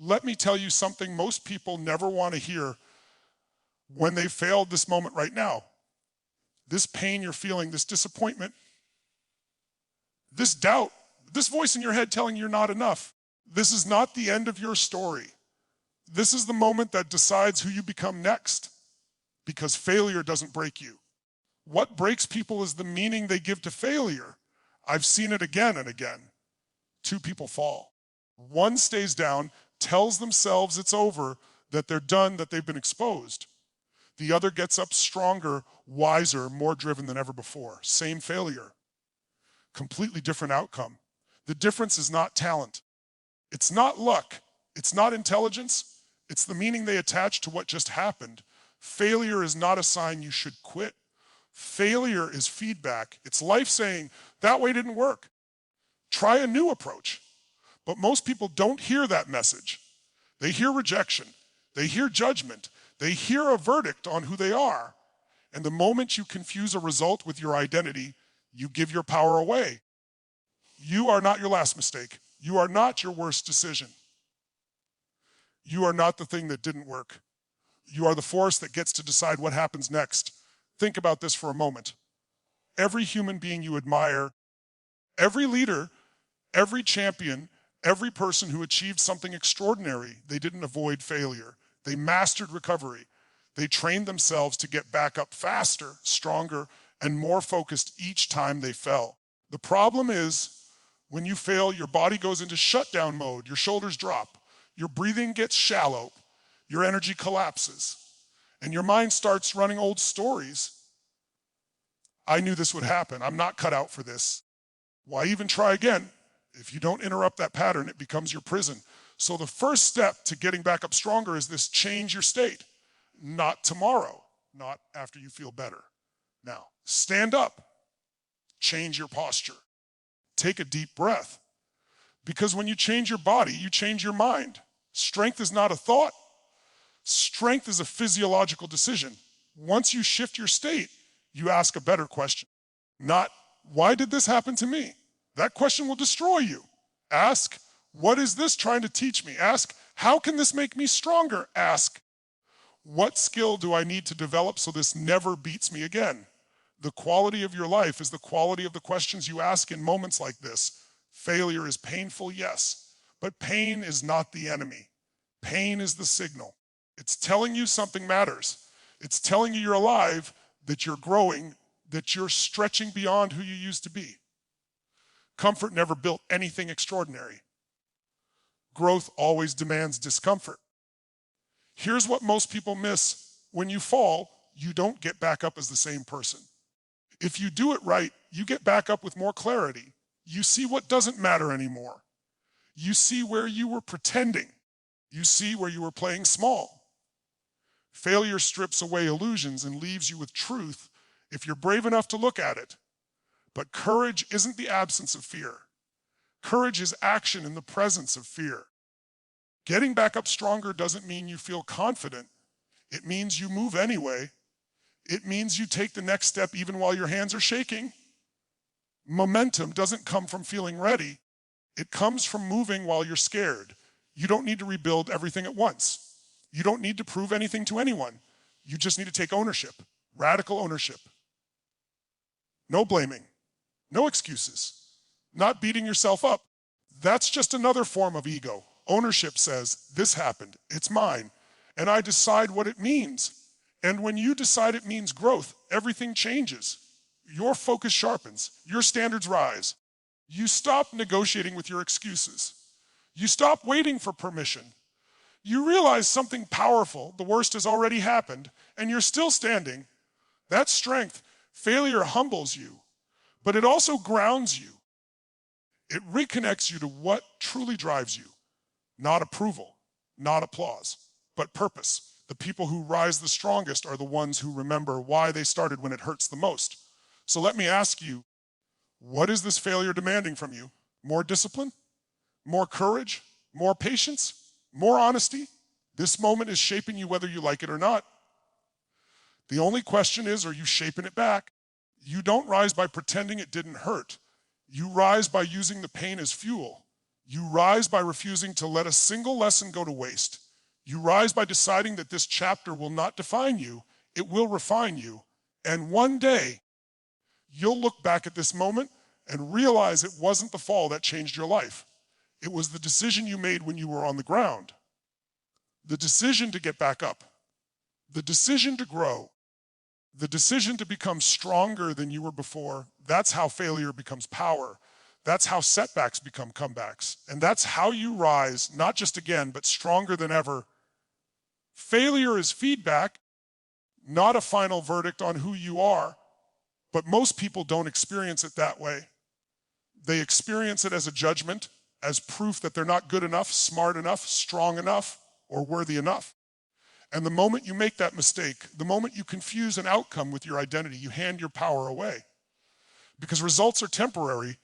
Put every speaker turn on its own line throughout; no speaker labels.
Let me tell you something most people never want to hear when they failed this moment right now. This pain you're feeling, this disappointment, this doubt, this voice in your head telling you you're not enough. This is not the end of your story. This is the moment that decides who you become next, because failure doesn't break you. What breaks people is the meaning they give to failure. I've seen it again and again. Two people fall. One stays down, tells themselves it's over, that they're done, that they've been exposed. The other gets up stronger, wiser, more driven than ever before. Same failure. Completely different outcome. The difference is not talent. It's not luck. It's not intelligence. It's the meaning they attach to what just happened. Failure is not a sign you should quit. Failure is feedback. It's life saying, that way didn't work. Try a new approach. But most people don't hear that message. They hear rejection. They hear judgment. They hear a verdict on who they are. And the moment you confuse a result with your identity, you give your power away. You are not your last mistake. You are not your worst decision. You are not the thing that didn't work. You are the force that gets to decide what happens next. Think about this for a moment. Every human being you admire, every leader, every champion, every person who achieved something extraordinary, they didn't avoid failure. They mastered recovery. They trained themselves to get back up faster, stronger, and more focused each time they fell. The problem is, when you fail, your body goes into shutdown mode, your shoulders drop, your breathing gets shallow, your energy collapses, and your mind starts running old stories. I knew this would happen. I'm not cut out for this. Why even try again? If you don't interrupt that pattern, it becomes your prison. So the first step to getting back up stronger is this: change your state. Not tomorrow, not after you feel better. Now, stand up, change your posture, take a deep breath. Because when you change your body, you change your mind. Strength is not a thought. Strength is a physiological decision. Once you shift your state, you ask a better question. Not, why did this happen to me? That question will destroy you. Ask, what is this trying to teach me? Ask, how can this make me stronger? Ask, what skill do I need to develop so this never beats me again? The quality of your life is the quality of the questions you ask in moments like this. Failure is painful, yes, but pain is not the enemy. Pain is the signal. It's telling you something matters. It's telling you you're alive, that you're growing, that you're stretching beyond who you used to be. Comfort never built anything extraordinary. Growth always demands discomfort. Here's what most people miss. When you fall, you don't get back up as the same person. If you do it right, you get back up with more clarity. You see what doesn't matter anymore. You see where you were pretending. You see where you were playing small. Failure strips away illusions and leaves you with truth if you're brave enough to look at it. But courage isn't the absence of fear. Courage is action in the presence of fear. Getting back up stronger doesn't mean you feel confident. It means you move anyway. It means you take the next step even while your hands are shaking. Momentum doesn't come from feeling ready. It comes from moving while you're scared. You don't need to rebuild everything at once. You don't need to prove anything to anyone. You just need to take ownership, radical ownership. No blaming, no excuses, not beating yourself up. That's just another form of ego. Ownership says, this happened, it's mine, and I decide what it means. And when you decide it means growth, everything changes. Your focus sharpens, your standards rise. You stop negotiating with your excuses. You stop waiting for permission. You realize something powerful, the worst has already happened, and you're still standing. That's strength. Failure humbles you, but it also grounds you. It reconnects you to what truly drives you. Not approval, not applause, but purpose. The people who rise the strongest are the ones who remember why they started when it hurts the most. So let me ask you, what is this failure demanding from you? More discipline? More courage? More patience? More honesty? This moment is shaping you whether you like it or not. The only question is, are you shaping it back? You don't rise by pretending it didn't hurt. You rise by using the pain as fuel. You rise by refusing to let a single lesson go to waste. You rise by deciding that this chapter will not define you, it will refine you. And one day, you'll look back at this moment and realize it wasn't the fall that changed your life. It was the decision you made when you were on the ground. The decision to get back up. The decision to grow. The decision to become stronger than you were before. That's how failure becomes power. That's how setbacks become comebacks. And that's how you rise, not just again, but stronger than ever. Failure is feedback, not a final verdict on who you are. But most people don't experience it that way. They experience it as a judgment, as proof that they're not good enough, smart enough, strong enough, or worthy enough. And the moment you make that mistake, the moment you confuse an outcome with your identity, you hand your power away. Because results are temporary,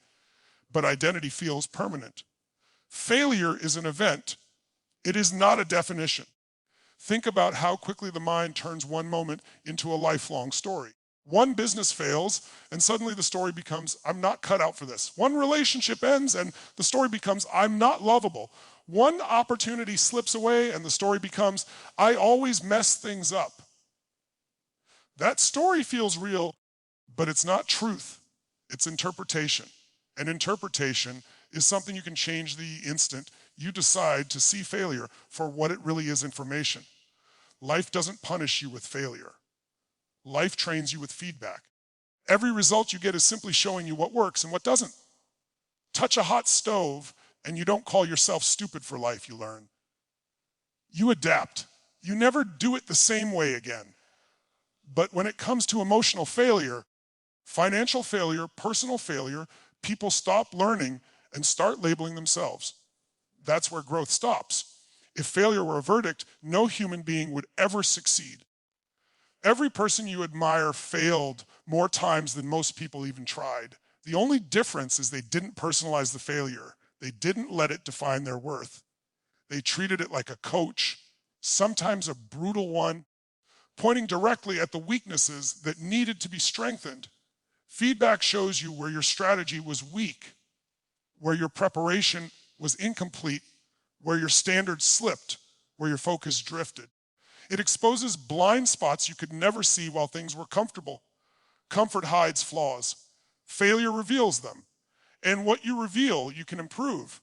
but identity feels permanent. Failure is an event. It is not a definition. Think about how quickly the mind turns one moment into a lifelong story. One business fails, and suddenly the story becomes, I'm not cut out for this. One relationship ends, and the story becomes, I'm not lovable. One opportunity slips away, and the story becomes, I always mess things up. That story feels real, but it's not truth. It's interpretation. And interpretation is something you can change the instant you decide to see failure for what it really is: information. Life doesn't punish you with failure. Life trains you with feedback. Every result you get is simply showing you what works and what doesn't. Touch a hot stove and you don't call yourself stupid for life, you learn. You adapt. You never do it the same way again. But when it comes to emotional failure, financial failure, personal failure, people stop learning and start labeling themselves. That's where growth stops. If failure were a verdict, no human being would ever succeed. Every person you admire failed more times than most people even tried. The only difference is they didn't personalize the failure. They didn't let it define their worth. They treated it like a coach, sometimes a brutal one, pointing directly at the weaknesses that needed to be strengthened. Feedback shows you where your strategy was weak, where your preparation was incomplete, where your standards slipped, where your focus drifted. It exposes blind spots you could never see while things were comfortable. Comfort hides flaws. Failure reveals them. And what you reveal, you can improve.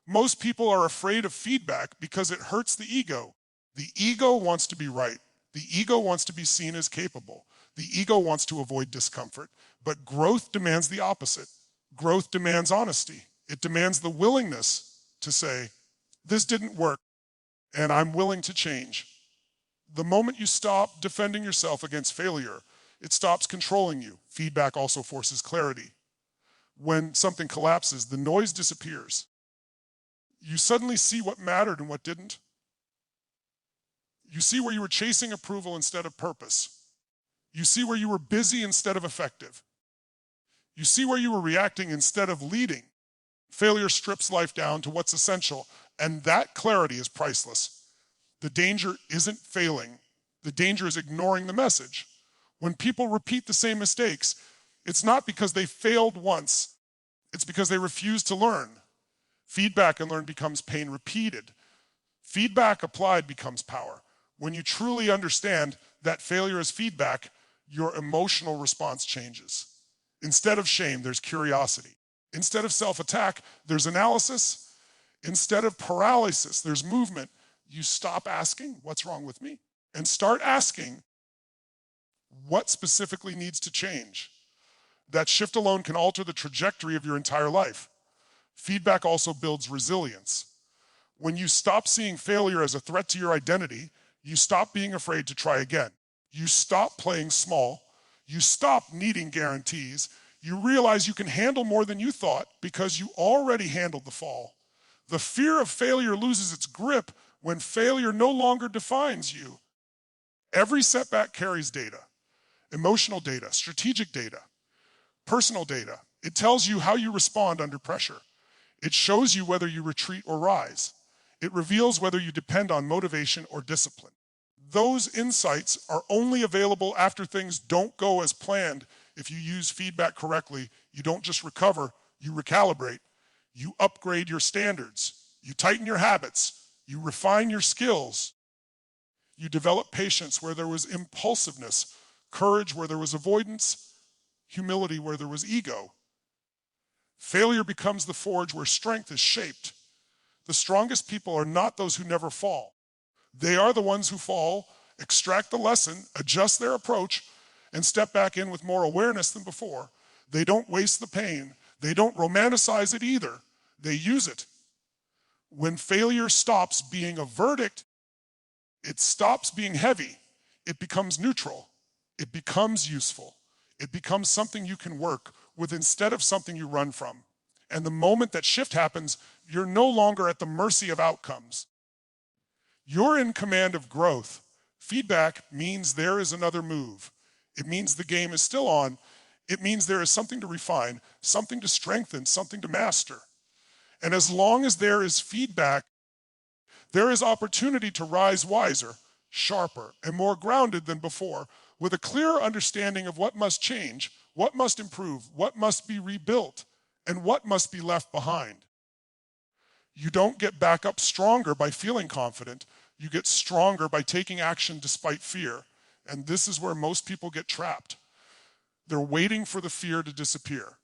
Most people are afraid of feedback because it hurts the ego. The ego wants to be right. The ego wants to be seen as capable. The ego wants to avoid discomfort. But growth demands the opposite. Growth demands honesty. It demands the willingness to say, this didn't work, and I'm willing to change. The moment you stop defending yourself against failure, it stops controlling you. Feedback also forces clarity. When something collapses, the noise disappears. You suddenly see what mattered and what didn't. You see where you were chasing approval instead of purpose. You see where you were busy instead of effective. You see where you were reacting instead of leading. Failure strips life down to what's essential, and that clarity is priceless. The danger isn't failing. The danger is ignoring the message. When people repeat the same mistakes, it's not because they failed once. It's because they refuse to learn. Feedback and learn becomes pain repeated. Feedback applied becomes power. When you truly understand that failure is feedback, your emotional response changes. Instead of shame, there's curiosity. Instead of self-attack, there's analysis. Instead of paralysis, there's movement. You stop asking, what's wrong with me? And start asking, what specifically needs to change? That shift alone can alter the trajectory of your entire life. Feedback also builds resilience. When you stop seeing failure as a threat to your identity, you stop being afraid to try again. You stop playing small. You stop needing guarantees. You realize you can handle more than you thought because you already handled the fall. The fear of failure loses its grip when failure no longer defines you. Every setback carries data, emotional data, strategic data, personal data. It tells you how you respond under pressure. It shows you whether you retreat or rise. It reveals whether you depend on motivation or discipline. Those insights are only available after things don't go as planned. If you use feedback correctly, you don't just recover, you recalibrate. You upgrade your standards. You tighten your habits. You refine your skills. You develop patience where there was impulsiveness, courage where there was avoidance, humility where there was ego. Failure becomes the forge where strength is shaped. The strongest people are not those who never fall. They are the ones who fall, extract the lesson, adjust their approach, and step back in with more awareness than before. They don't waste the pain. They don't romanticize it either. They use it. When failure stops being a verdict, it stops being heavy. It becomes neutral. It becomes useful. It becomes something you can work with instead of something you run from. And the moment that shift happens, you're no longer at the mercy of outcomes. You're in command of growth. Feedback means there is another move. It means the game is still on. It means there is something to refine, something to strengthen, something to master. And as long as there is feedback, there is opportunity to rise wiser, sharper, and more grounded than before, with a clearer understanding of what must change, what must improve, what must be rebuilt, and what must be left behind. You don't get back up stronger by feeling confident. You get stronger by taking action despite fear. And this is where most people get trapped. They're waiting for the fear to disappear.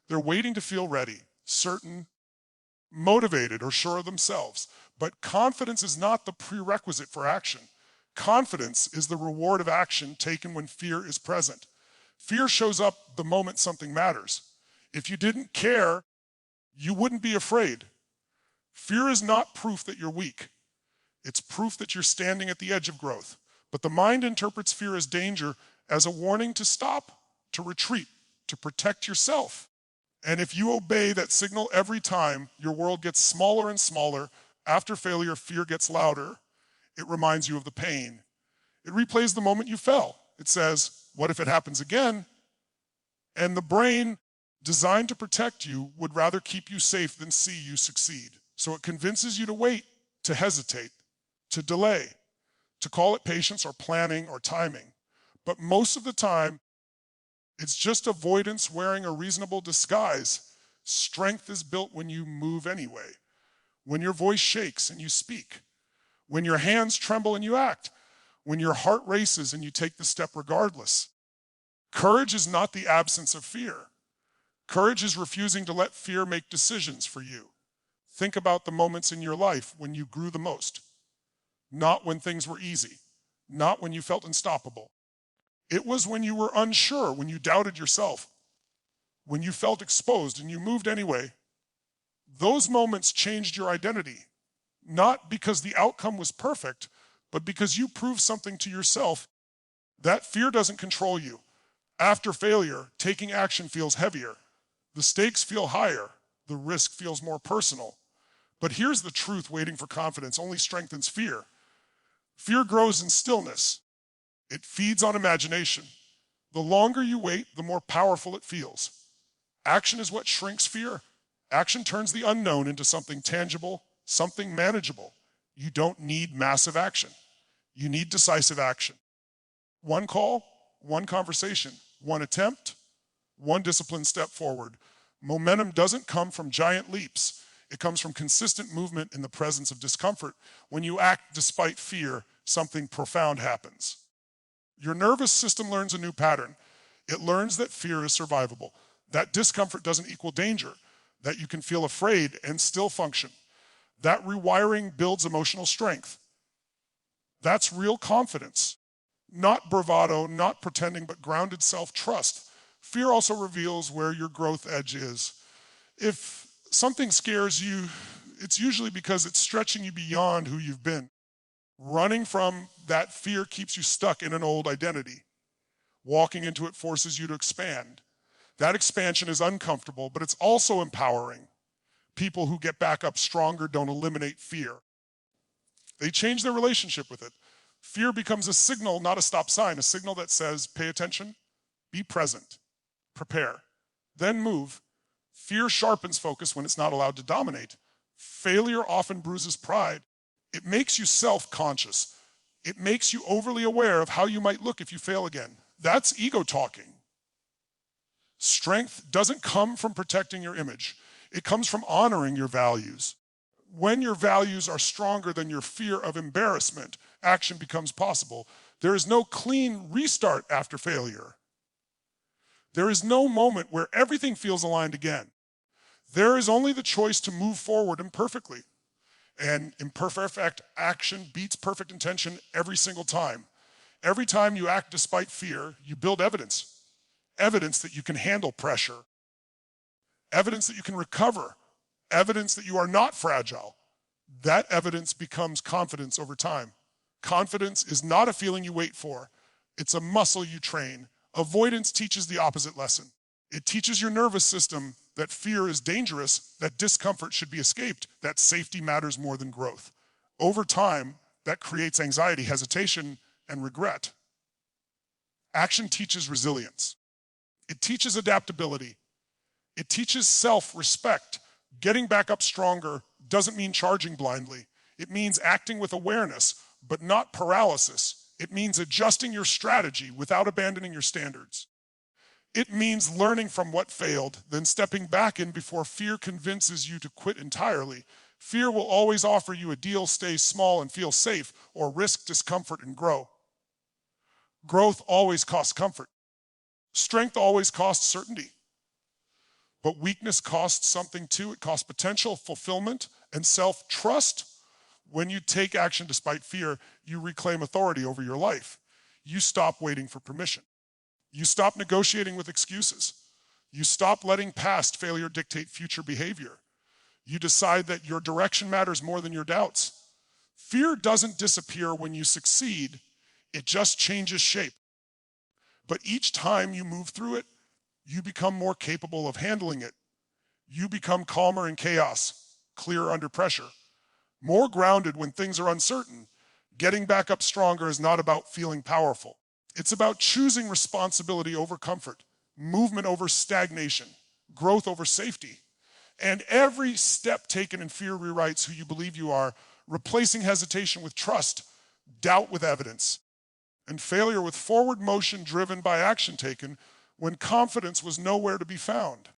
They're waiting to feel ready, certain, motivated, or sure of themselves. But confidence is not the prerequisite for action. Confidence is the reward of action taken when fear is present. Fear shows up the moment something matters. If you didn't care, you wouldn't be afraid. Fear is not proof that you're weak. It's proof that you're standing at the edge of growth. But the mind interprets fear as danger, as a warning to stop, to retreat, to protect yourself. And if you obey that signal every time, your world gets smaller and smaller. After failure, fear gets louder. It reminds you of the pain. It replays the moment you fell. It says, what if it happens again? And the brain, designed to protect you, would rather keep you safe than see you succeed. So it convinces you to wait, to hesitate, to delay, to call it patience or planning or timing. But most of the time, it's just avoidance wearing a reasonable disguise. Strength is built when you move anyway, when your voice shakes and you speak, when your hands tremble and you act, when your heart races and you take the step regardless. Courage is not the absence of fear. Courage is refusing to let fear make decisions for you. Think about the moments in your life when you grew the most. Not when things were easy, not when you felt unstoppable. It was when you were unsure, when you doubted yourself, when you felt exposed and you moved anyway. Those moments changed your identity, not because the outcome was perfect, but because you proved something to yourself. That fear doesn't control you. After failure, taking action feels heavier. The stakes feel higher. The risk feels more personal. But here's the truth: waiting for confidence only strengthens fear. Fear grows in stillness. It feeds on imagination. The longer you wait, the more powerful it feels. Action is what shrinks fear. Action turns the unknown into something tangible, something manageable. You don't need massive action. You need decisive action. One call, one conversation, one attempt, one disciplined step forward. Momentum doesn't come from giant leaps. It comes from consistent movement in the presence of discomfort. When you act despite fear, something profound happens. Your nervous system learns a new pattern. It learns that fear is survivable, that discomfort doesn't equal danger, that you can feel afraid and still function. That rewiring builds emotional strength. That's real confidence. Not bravado, not pretending, but grounded self-trust. Fear also reveals where your growth edge is. If something scares you, it's usually because it's stretching you beyond who you've been. Running from that fear keeps you stuck in an old identity. Walking into it forces you to expand. That expansion is uncomfortable, but it's also empowering. People who get back up stronger don't eliminate fear. They change their relationship with it. Fear becomes a signal, not a stop sign, a signal that says, pay attention, be present, prepare, then move. Fear sharpens focus when it's not allowed to dominate. Failure often bruises pride. It makes you self-conscious. It makes you overly aware of how you might look if you fail again. That's ego talking. Strength doesn't come from protecting your image. It comes from honoring your values. When your values are stronger than your fear of embarrassment, action becomes possible. There is no clean restart after failure. There is no moment where everything feels aligned again. There is only the choice to move forward imperfectly. And imperfect action beats perfect intention every single time. Every time you act despite fear, you build evidence. Evidence that you can handle pressure. Evidence that you can recover. Evidence that you are not fragile. That evidence becomes confidence over time. Confidence is not a feeling you wait for. It's a muscle you train. Avoidance teaches the opposite lesson. It teaches your nervous system that fear is dangerous, that discomfort should be escaped, that safety matters more than growth. Over time, that creates anxiety, hesitation, and regret. Action teaches resilience. It teaches adaptability. It teaches self-respect. Getting back up stronger doesn't mean charging blindly. It means acting with awareness, but not paralysis. It means adjusting your strategy without abandoning your standards. It means learning from what failed, then stepping back in before fear convinces you to quit entirely. Fear will always offer you a deal: stay small and feel safe, or risk discomfort and grow. Growth always costs comfort. Strength always costs certainty. But weakness costs something too. It costs potential, fulfillment, and self-trust. When you take action despite fear, you reclaim authority over your life. You stop waiting for permission. You stop negotiating with excuses. You stop letting past failure dictate future behavior. You decide that your direction matters more than your doubts. Fear doesn't disappear when you succeed. It just changes shape. But each time you move through it, you become more capable of handling it. You become calmer in chaos, clearer under pressure, more grounded when things are uncertain. Getting back up stronger is not about feeling powerful. It's about choosing responsibility over comfort, movement over stagnation, growth over safety. And every step taken in fear rewrites who you believe you are, replacing hesitation with trust, doubt with evidence, and failure with forward motion driven by action taken when confidence was nowhere to be found.